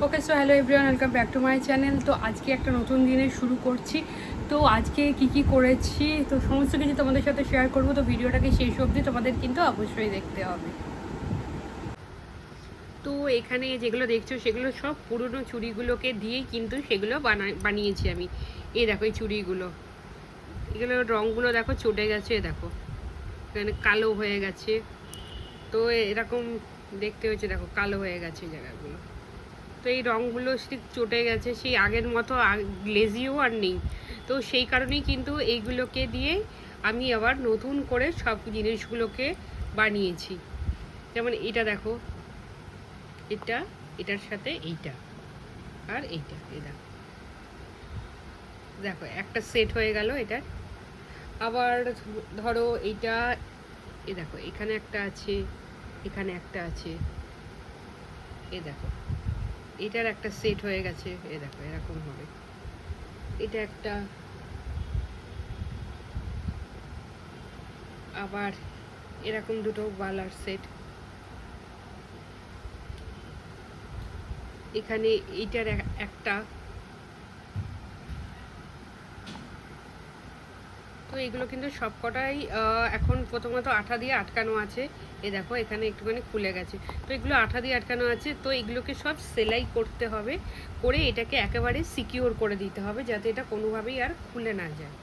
Okay, so hello everyone, welcome back to my channel. তো আজকে একটা নতুন দিনে শুরু করছি। তো আজকে কি করেছি তো সমস্ত কিছু তোমাদের সাথে শেয়ার করব। তো ভিডিওটাকে শেষ অবধি তোমাদের কিন্তু অবশ্যই দেখতে হবে। তো এখানে যেগুলো দেখছো সেগুলো সব পুরনো চুড়িগুলোকে দিয়েই কিন্তু সেগুলো বানিয়েছি আমি। এই দেখো এই চুড়িগুলো, এগুলো রঙগুলো দেখো চটে গেছে, দেখো এখানে কালো হয়ে গেছে। তো এরকম দেখতে হয়েছে, দেখো কালো হয়ে গেছে জায়গাগুলো। তো এই রঙগুলো ঠিক চটে গেছে, সেই আগের মতো গ্লেজিও আর নেই। তো সেই কারণেই কিন্তু এইগুলোকে দিয়ে আমি আবার নতুন করে সব জিনিসগুলোকে বানিয়েছি। যেমন এটা দেখো, এটার সাথে এইটা আর এইটা, দেখো দেখো একটা সেট হয়ে গেল এটার। আবার ধরো এইটা, দেখো এখানে একটা আছে, এখানে একটা আছে, দেখো এটার একটা সেট হয়ে গেছে। দেখো এরকম হবে, এটা একটা। আবার এরকম দুটো বালার সেট, এখানে এইটার একটা। তো এগুলো কিন্তু সবকটাই এখন প্রথমত আঠা দিয়ে আটকানো আছে। দেখো এখানে একটুখানি খুলে গেছে। তো এগুলো আঠা দিয়ে আটকানো আছে। তো এগুলোকে সব সেলাই করতে হবে, করে এটাকে একেবারে সিকিওর করে দিতে হবে যাতে এটা কোনোভাবেই আর খুলে না যায়।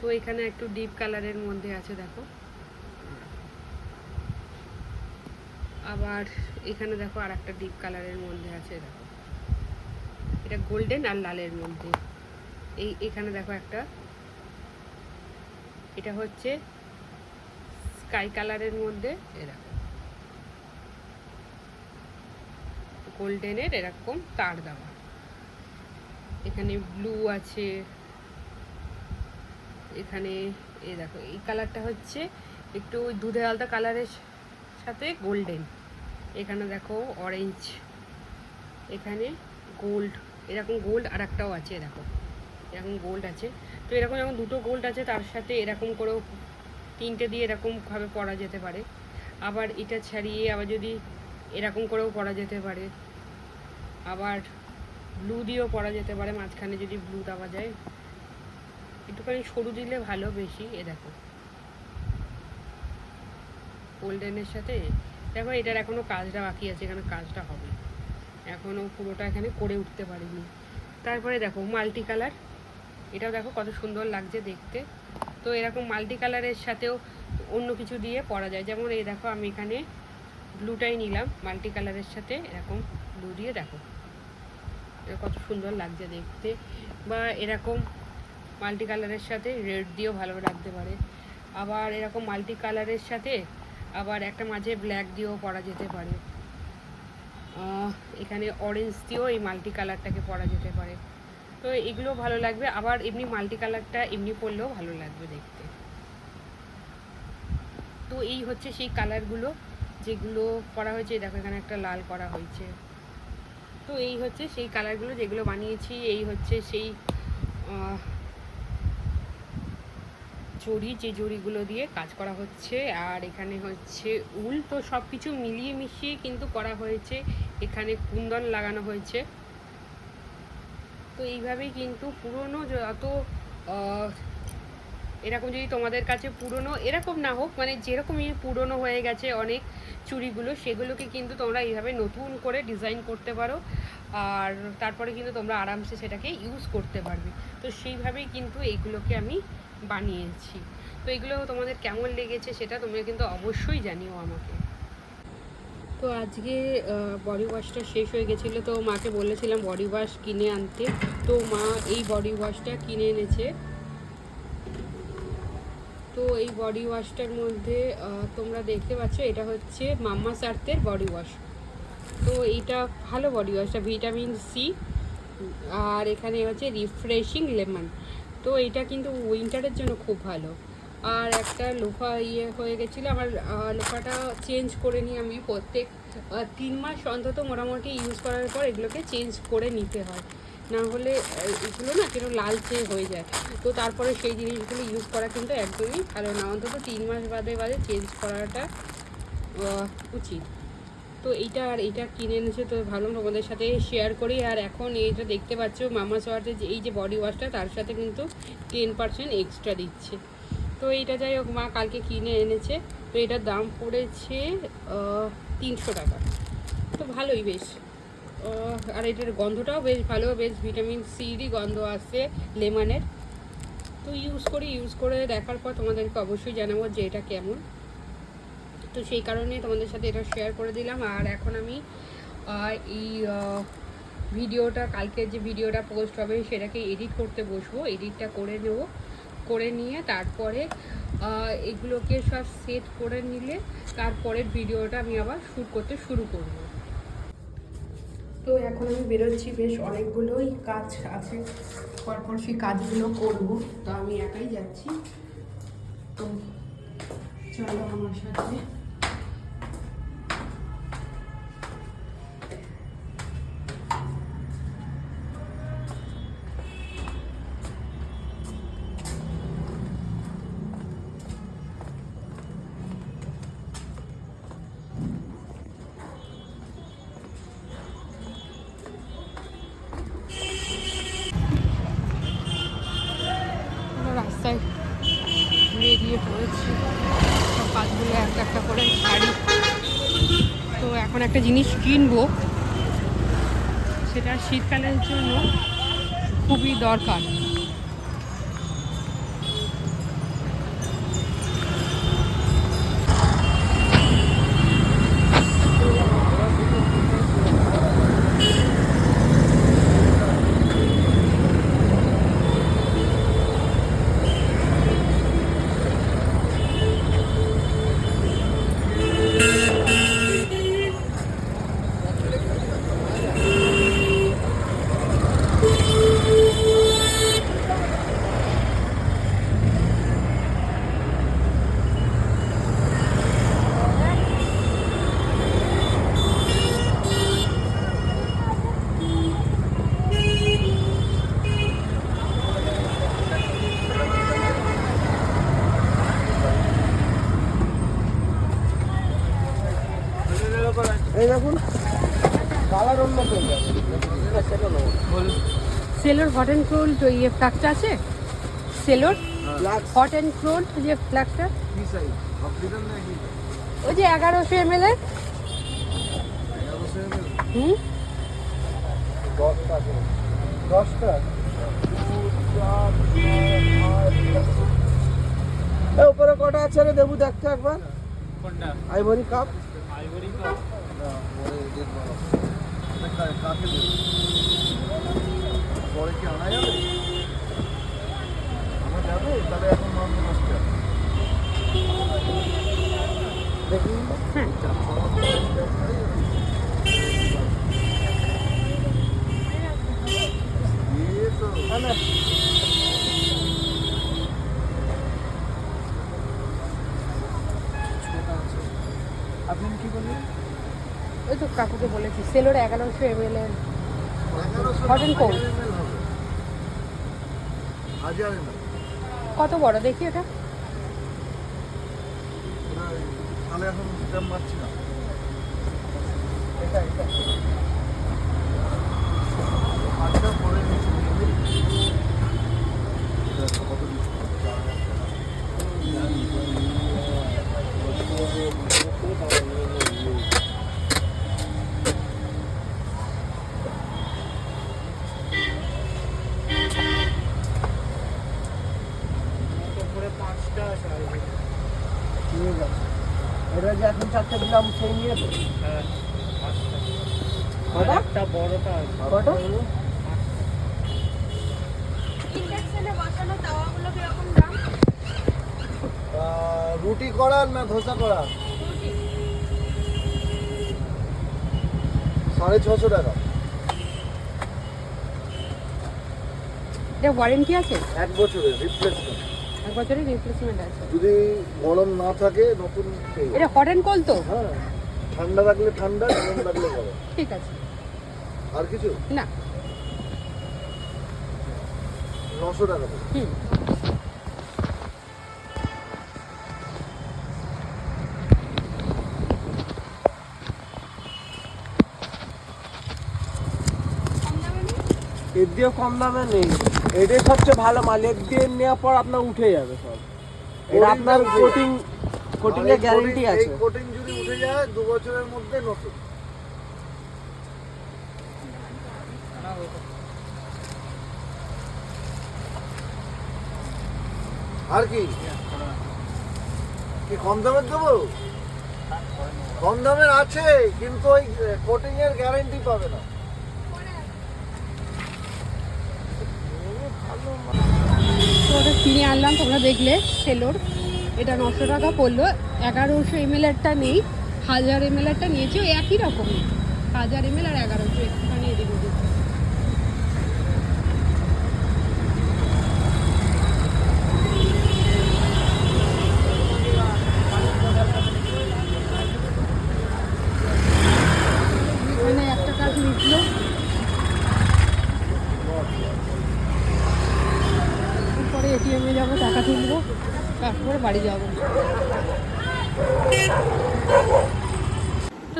তো এখানে একটু ডিপ কালারের মধ্যে আছে, দেখো। আবার এখানে দেখো আর একটা ডিপ কালারের মধ্যে আছে, দেখো এটা গোল্ডেন আর লালের মধ্যে। এখানে দেখো একটা, এটা হচ্ছে স্কাই কালারের মধ্যে, এরকম গোল্ডেনের এরকম তার দেওয়া। এখানে ব্লু আছে, এখানে দেখো এই কালারটা হচ্ছে একটু দুধে আলতা কালারের সাথে গোল্ডেন। এখানে দেখো অরেঞ্জ, এখানে গোল্ড, এরকম গোল্ড আর একটাও আছে, দেখো এরকম গোল্ড আছে। তো এরকম যেমন দুটো গোল্ড আছে, তার সাথে এরকম করেও তিনটে দিয়ে এরকমভাবে পরা যেতে পারে। আবার এটা ছাড়িয়ে আবার যদি এরকম করেও পরা যেতে পারে। আবার ব্লু দিয়েও পরা যেতে পারে, মাঝখানে যদি ব্লু দেওয়া যায়, একটুখানি সরু দিলে ভালো বেশি। দেখো গোল্ডেনের সাথে, দেখো এটার এখনও কাজটা বাকি আছে, এখানে কাজটা হবে, এখনও পুরোটা এখানে করে উঠতে পারিনি। তারপরে দেখো মাল্টি কালার, এটাও দেখো কত সুন্দর লাগছে দেখতে। তো এরকম মাল্টি কালারের সাথেও অন্য কিছু দিয়ে পরা যায়। যেমন এই দেখো আমি এখানে ব্লুটাই নিলাম মাল্টি কালারের সাথে, এরকম ব্লু দিয়ে, দেখো কত সুন্দর লাগছে দেখতে। বা এরকম মাল্টি কালারের সাথে রেড দিয়েও ভালো লাগতে পারে। আবার এরকম মাল্টি কালারের সাথে আবার একটা মাঝে ব্ল্যাক দিয়েও পরা যেতে পারে। এখানে অরেঞ্জ দিয়েও এই মাল্টি কালারটাকে পরা যেতে পারে। তো এগুলো ভালো লাগবে। আবার এমনি মাল্টি কালারটা এমনি পরলেও ভালো লাগবে দেখতে। তো এই হচ্ছে সেই কালারগুলো যেগুলো করা হয়েছে। দেখো এখানে একটা লাল করা হয়েছে। তো এই হচ্ছে সেই কালারগুলো যেগুলো বানিয়েছি। এই হচ্ছে সেই জড়ি, যে জড়িগুলো দিয়ে কাজ করা হচ্ছে। আর এখানে হচ্ছে উল। তো সব কিছু মিলিয়ে মিশিয়ে কিন্তু করা হয়েছে। এখানে কুন্দন লাগানো হয়েছে। তো এইভাবেই কিন্তু পুরনো যত এরকম যদি তোমাদের কাছে পুরনো এরকম না হোক, মানে যেরকমই পুরনো হয়ে গেছে অনেক চুড়িগুলো, সেগুলোকে কিন্তু তোমরা এইভাবে নতুন করে ডিজাইন করতে পারো। আর তারপরে কিন্তু তোমরা আরামসে সেটাকে ইউজ করতে পারবে। তো সেইভাবেই কিন্তু এইগুলোকে আমি বানিয়েছি। তো এগুলো তোমাদের কেমন লেগেছে সেটা তোমরা কিন্তু অবশ্যই জানিও আমাকে। তো আজকে বডি ওয়াশটা শেষ হয়ে গেছিলো, তো মাকে বলেছিলাম বডি ওয়াশ কিনে আনতে। তো মা এই বডি ওয়াশটা কিনে এনেছে। তো এই বডি ওয়াশটার মধ্যে তোমরা দেখতে পাচ্ছ এটা হচ্ছে মাম্মাস আর্থের বডি ওয়াশ। তো এইটা ভালো বডি ওয়াশটা, ভিটামিন সি। আর এখানে হচ্ছে রিফ্রেশিং লেমন। তো এটা কিন্তু উইন্টারের জন্য খুব ভালো। আর একটা লোফা হয়ে গেছিলো আমার, লোফাটা চেঞ্জ করে নিই আমি। প্রত্যেক 3 মাস অন্তত মোটামুটি ইউজ করার পর এগুলোকে চেঞ্জ করে নিতে হয়, না হলে এগুলো না কেন লালচে হয়ে যায়। তো তারপরে সেই জিনিসগুলো ইউজ করা কিন্তু একদমই ভালো না, অন্তত 3 মাস বাদে বাদে চেঞ্জ করাটা উচিত। তো তো এইটা আর এইটা কিনে এনেছে, তো ভাবলাম তোমাদের সাথে শেয়ার করি। আর এখন এইটা দেখতে পাচ্ছ মামাস আর্থের যে এই যে বডি ওয়াশটা, তার সাথে কিন্তু 10% এক্সট্রা দিচ্ছে। তো এইটা যাই হোক, মা কালকে কিনে এনেছে। তো এটার দাম পড়েছে 300 টাকা। তো ভালোই বেশ। আর এটার গন্ধটাও বেশ ভালো, বেশ ভিটামিন সিরই গন্ধ আসছে, লেমনের। তো ইউজ করে দেখার পর তোমাদেরকে অবশ্যই জানাবো যে এটা কেমন। তো সেই কারণে তোমাদের সাথে এটা শেয়ার করে দিলাম। আর এখন আমি এই ভিডিওটা, কালকে যে ভিডিওটা পোস্ট হবে সেটাকে এডিট করতে বসবো। এডিটটা করে নেব, করে নিয়ে তারপরে এগুলোকে সব সেট করে নিলে তারপরের ভিডিওটা আমি আবার শ্যুট করতে শুরু করব। তো এখন আমি বেরোচ্ছি, বেশ অনেকগুলোই কাজ আছে, পরপর সেই কাজগুলো করবো। তো আমি একাই যাচ্ছি, তো চলো আমার সাথে। রাস্তায় বেরিয়ে পড়েছি, সব কাজগুলো একটা একটা করে শাড়ি। তো এখন একটা জিনিস কিনবো, সেটা শীতকালের জন্য খুবই দরকার। এই দেখুন কালার অন্য সেলোর হট অ্যান্ড কোল্ড ইয়ে ফ্ল্যাগটা আছে, সেলোর হট অ্যান্ড কোল্ড যে ফ্ল্যাগটা, ওই যে 1100 ml এর। হুম, 10টা উপরে কটা আছে রে দেবু, দেখতে একবার। আইভরি কাপ, আইভরি কাপ কাকে দেবো পরে, কি আনা যাবে? আনা যাবে তাহলে, এখন নর্মাল আসতে হবে দেখি। আপনি কি বললেন? ওই তো কাকুকে বলেছি সেলোর 1100 ml এর হট অ্যান্ড কোল্ড। কত বড় দেখি এটা? তাহলে এখন দাম পাচ্ছি না। এটা এটা আচ্ছা পরে নিচে কত এটা যে এখন 4টা দিলাম সেই নিয়ে তো। হ্যাঁ, 5টা। একটা বড়টা কত? ইন্ডাকশনে বসানো তাওয়াগুলো কি রকম দাম? রুটি করার না ধোসা করার? রুটি। 650 টাকা। এটা ওয়ারেন্টি আছে? 1 বছরের রিপ্লেসমেন্ট। 1 বছরের রিপ্লেসমেন্ট আছে। যদি গরম না থাকে নতুন পেয়ে। এটা হট অ্যান্ড কোল্ড তো? হ্যাঁ, ঠান্ডা রাখলে ঠান্ডা, গরম রাখলে গরম। ঠিক আছে। আর কিছু না, 900 টাকা। হুম, এর দিয়ে কম দামে নেই, এটাই সবচেয়ে ভালো মাল। এর দিয়ে নেওয়ার পর আপনার উঠে যাবে সব। এটা আপনার কোটিং এর গ্যারান্টি আছে। কোটিং যদি উঠে যায় 2 বছরের মধ্যে নতুন। আর কি কি কম দামের দেবো? কম দামের আছে, কিন্তু ওই কোটিং এর গ্যারান্টি পাবে না। তো ওটা কিনে আনলাম, তোমরা দেখলে সেলোর। এটা 900 টাকা পড়লো। 1100 ml-এরটা নেই, 1000 ml-এরটা নিয়েছি। ওই একই রকমই, 1000 ml আর 1100 একটুখানি এদিক ওদিক। এখানে একটা কাজ মিটলো। পরে এটিএমে যাবো, টাকা তুলবো, তারপরে বাড়ি যাবো।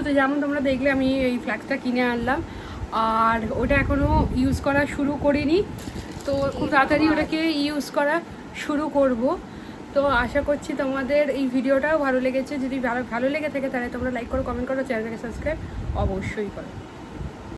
তো যেমন তোমরা দেখলে আমি এই ফ্ল্যাক্সটা কিনে আনলাম, আর ওটা এখনও ইউজ করা শুরু করিনি। তো খুব তাড়াতাড়ি ওটাকে ইউজ করা শুরু করব। তো আশা করছি তোমাদের এই ভিডিওটাও ভালো লেগেছে। যদি ভালো লেগে থাকে তাহলে তোমরা লাইক করো, কমেন্ট করো, চ্যানেলটাকে সাবস্ক্রাইব অবশ্যই করো।